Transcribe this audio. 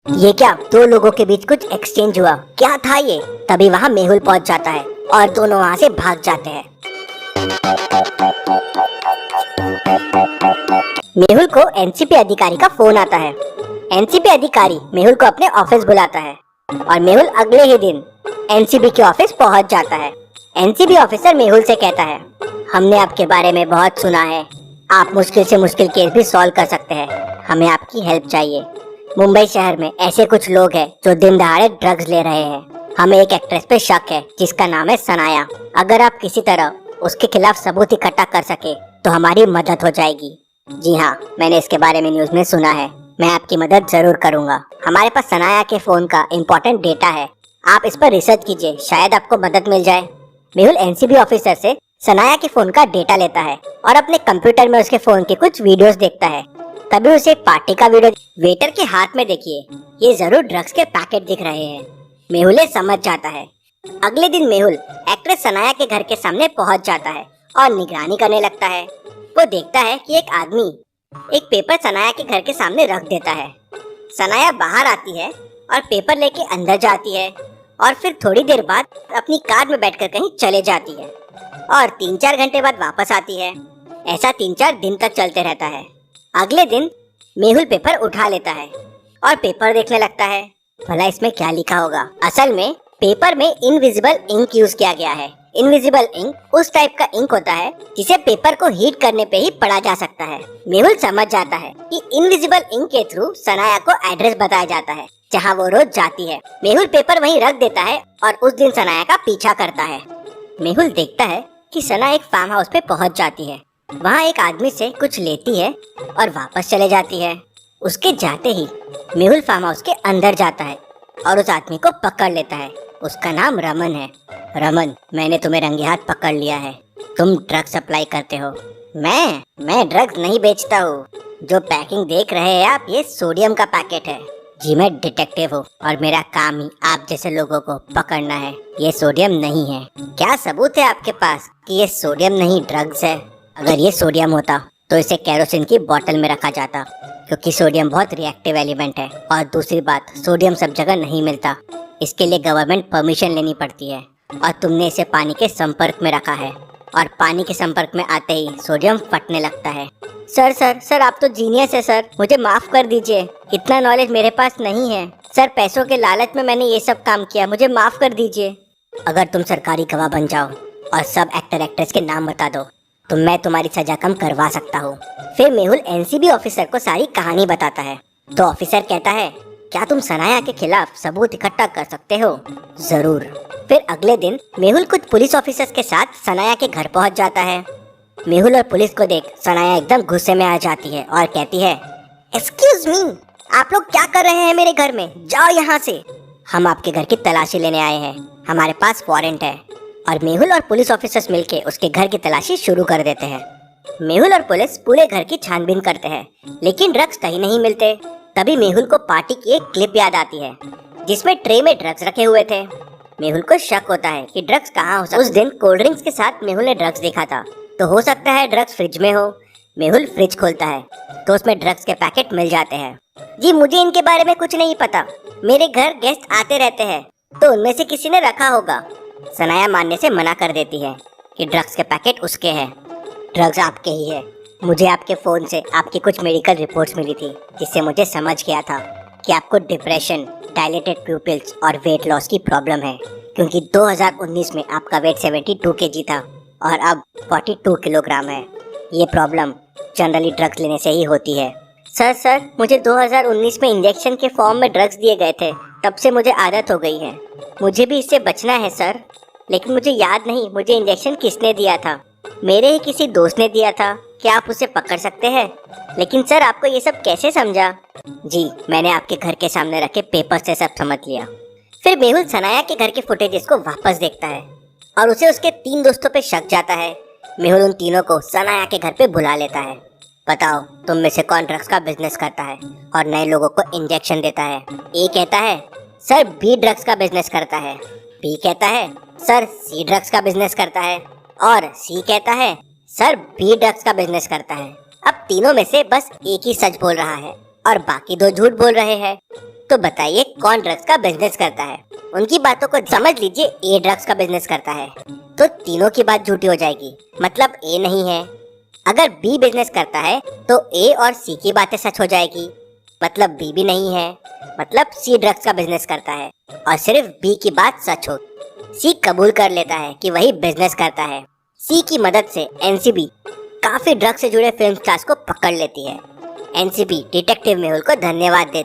ये क्या, दो लोगों के बीच कुछ एक्सचेंज हुआ? क्या था ये? तभी वहाँ मेहुल पहुंच जाता है और दोनों वहाँ से भाग जाते हैं। मेहुल को एनसीपी अधिकारी का फोन आता है। एनसीपी अधिकारी मेहुल को अपने ऑफिस बुलाता है और मेहुल अगले ही दिन एनसीबी के ऑफिस पहुंच जाता है। एनसीबी ऑफिसर मेहुल से कहता है, हमने आपके बारे में बहुत सुना है, आप मुश्किल से मुश्किल केस भी सॉल्व कर सकते हैं, हमें आपकी हेल्प चाहिए। मुंबई शहर में ऐसे कुछ लोग हैं जो दिन दहाड़े ड्रग्स ले रहे हैं। हमें एक एक्ट्रेस पे शक है जिसका नाम है सनाया। अगर आप किसी तरह उसके खिलाफ सबूत इकट्ठा कर सके तो हमारी मदद हो जाएगी। जी हाँ, मैंने इसके बारे में न्यूज़ में सुना है, मैं आपकी मदद जरूर करूंगा। हमारे पास सनाया के फोन का इम्पोर्टेंट डेटा है, आप इस पर रिसर्च कीजिए, शायद आपको मदद मिल जाए। मेहुल एनसीबी ऑफिसर से सनाया के फोन का डेटा लेता है और अपने कंप्यूटर में उसके फोन के कुछ वीडियोस देखता है। तभी उसे एक पार्टी का वीडियो, वेटर के हाथ में देखिए, ये जरूर ड्रग्स के पैकेट दिख रहे हैं। मेहुल समझ जाता है। अगले दिन मेहुल एक्ट्रेस सनाया के घर के सामने पहुंच जाता है और निगरानी करने लगता है। वो देखता है कि एक आदमी एक पेपर सनाया के घर के सामने रख देता है। सनाया बाहर आती है और पेपर लेके अंदर जाती है और फिर थोड़ी देर बाद अपनी कार में बैठकर कहीं चले जाती है और 3-4 घंटे बाद वापस आती है। ऐसा 3-4 दिन तक चलते रहता है। अगले दिन मेहुल पेपर उठा लेता है और पेपर देखने लगता है, भला इसमें क्या लिखा होगा। असल में पेपर में इनविजिबल इंक यूज किया गया है। इनविजिबल इंक उस टाइप का इंक होता है जिसे पेपर को हीट करने पे ही पढ़ा जा सकता है। मेहुल समझ जाता है कि इनविजिबल इंक के थ्रू सनाया को एड्रेस बताया जाता है जहाँ वो रोज जाती है। मेहुल पेपर वहीं रख देता है और उस दिन सनाया का पीछा करता है। मेहुल देखता है कि सना एक फार्म हाउस पे पहुंच जाती है। वहाँ एक आदमी से कुछ लेती है और वापस चले जाती है। उसके जाते ही मेहुल फार्म हाउस के अंदर जाता है और उस आदमी को पकड़ लेता है। उसका नाम रमन है। रमन, मैंने तुम्हें रंगे हाथ पकड़ लिया है, तुम ड्रग्स सप्लाई करते हो। मैं ड्रग्स नहीं बेचता हूँ। जो पैकिंग देख रहे हैं आप, ये सोडियम का पैकेट है। जी, मैं डिटेक्टिव हूँ और मेरा काम ही आप जैसे लोगों को पकड़ना है। ये सोडियम नहीं है। क्या सबूत है आपके पास कि ये सोडियम नहीं ड्रग्स है? अगर ये सोडियम होता तो इसे केरोसिन की बोतल में रखा जाता, क्योंकि सोडियम बहुत रिएक्टिव एलिमेंट है और दूसरी बात, सोडियम सब जगह नहीं मिलता। इसके लिए गवर्नमेंट परमिशन लेनी पड़ती है और तुमने इसे पानी के संपर्क में रखा है और पानी के संपर्क में आते ही सोडियम फटने लगता है। सर आप तो जीनियस है सर, मुझे माफ कर दीजिए, इतना नॉलेज मेरे पास नहीं है सर, पैसों के लालच में मैंने ये सब काम किया, मुझे माफ कर दीजिए। अगर तुम सरकारी गवाह बन जाओ और सब एक्टर एक्ट्रेस के नाम बता दो तो मैं तुम्हारी सजा कम करवा सकता हूँ। फिर मेहुल एनसीबी ऑफिसर को सारी कहानी बताता है तो ऑफिसर कहता है, क्या तुम सनाया के खिलाफ सबूत इकट्ठा कर सकते हो? जरूर। फिर अगले दिन मेहुल कुछ पुलिस ऑफिसर्स के साथ सनाया के घर पहुंच जाता है। मेहुल और पुलिस को देख सनाया एकदम गुस्से में आ जाती है और कहती है, एक्सक्यूज मी, आप लोग क्या कर रहे हैं मेरे घर में? जाओ यहाँ से। हम आपके घर की तलाशी लेने आए हैं, हमारे पास वारंट है। और मेहुल और पुलिस ऑफिसर्स मिलके उसके घर की तलाशी शुरू कर देते हैं। मेहुल और पुलिस पूरे घर की छानबीन करते हैं लेकिन ड्रग्स कहीं नहीं मिलते। तभी मेहुल को पार्टी की एक क्लिप याद आती है जिसमें ट्रे में ड्रग्स रखे हुए थे। मेहुल को शक होता है कि ड्रग्स कहाँ हो सकता है। उस दिन कोल्ड ड्रिंक्स के साथ मेहुल ने ड्रग्स देखा था, तो हो सकता है ड्रग्स फ्रिज में हो। मेहुल फ्रिज खोलता है तो उसमें ड्रग्स के पैकेट मिल जाते हैं। जी, मुझे इनके बारे में कुछ नहीं पता, मेरे घर गेस्ट आते रहते हैं, तो उनमें से किसी ने रखा होगा। सनाया मानने से मना कर देती है कि ड्रग्स के पैकेट उसके हैं, ड्रग्स आपके ही है। मुझे आपके फ़ोन से आपकी कुछ मेडिकल रिपोर्ट्स मिली थी जिससे मुझे समझ गया था कि आपको डिप्रेशन, डायलेटेड प्यूपिल्स और वेट लॉस की प्रॉब्लम है, क्योंकि 2019 में आपका वेट 72 kg था और अब 42 किलोग्राम है। ये प्रॉब्लम जनरली ड्रग्स लेने से ही होती है। सर मुझे 2019 में इंजेक्शन के फॉर्म में ड्रग्स दिए गए थे, तब से मुझे आदत हो गई है। मुझे भी इससे बचना है सर, लेकिन मुझे याद नहीं मुझे इंजेक्शन किसने दिया था। मेरे ही किसी दोस्त ने दिया था। क्या आप उसे पकड़ सकते हैं? लेकिन सर, आपको ये सब कैसे समझा? जी, मैंने आपके घर के सामने रखे पेपर से सब समझ लिया। फिर मेहुल सनाया के घर के फुटेजेस को वापस देखता है और उसे उसके 3 दोस्तों पे शक जाता है। मेहुल उन तीनों को सनाया के घर पे बुला लेता है। बताओ, तुम में से कौन ड्रग्स का बिजनेस करता है और नए लोगों को इंजेक्शन देता है? ए कहता है, सर बी ड्रग्स का बिजनेस करता है। बी कहता है, सर सी ड्रग्स का बिजनेस करता है। और सी कहता है, सर बी ड्रग्स का बिजनेस करता है। अब तीनों में से बस एक ही सच बोल रहा है और बाकी दो झूठ बोल रहे हैं। तो बताइए कौन ड्रग्स का बिजनेस करता है? उनकी बातों को समझ लीजिए, ए ड्रग्स का बिजनेस करता है। तो तीनों की बात झूठी हो जाएगी, मतलब ए नहीं है। अगर बी बिजनेस करता है तो ए और सी की बातें सच हो जाएगी, मतलब बी भी नहीं है। मतलब सी ड्रग्स का बिजनेस करता है और सिर्फ बी की बात सच हो। सी कबूल कर लेता है कि वही बिजनेस करता है। सी की मदद से एनसीबी काफी ड्रग्स से जुड़े फिल्म स्टार्स को पकड़ लेती है। एनसीबी डिटेक्टिव मेहुल को धन्यवाद देती है।